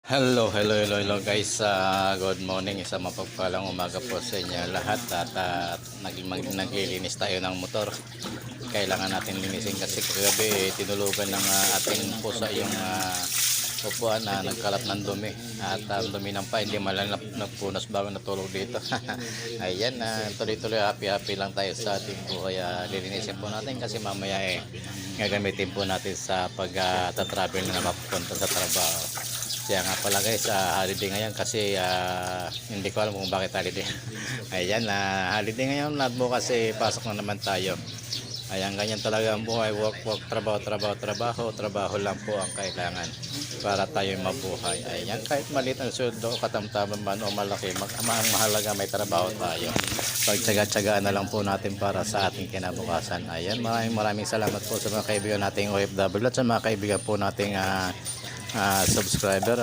Hello guys. Good morning. Isang mapagpalang umaga po sa inyo lahat at naglilinis tayo ng motor. Kailangan natin linisin kasi kagabi tinulugan ng ating pusa yung upuan na nagkalat ng dumi at ang dumi ng pa hindi malalap nagpunas bago natulog dito. Ayan, tuloy-tuloy happy lang tayo sa ating buhay. Lilinisin po natin kasi mamaya gagamitin po natin sa pag-travel na mapupunta sa trabaho. Kaya nga pala guys, holiday ngayon kasi hindi ko alam kung bakit holiday. Ayan, holiday ngayon at bukas pasok na naman tayo. Ayan, ganyan talaga ang buhay, work, trabaho lang po ang kailangan para tayo mabuhay. Ayan, kahit maliit ang sweldo, katamtaman man o malaki, ang mahalaga may trabaho tayo. Pagtsaga-tsagaan na lang po natin para sa ating kinabukasan. Ayan, maraming salamat po sa mga kaibigan nating OFW at sa mga kaibigan po nating subscriber.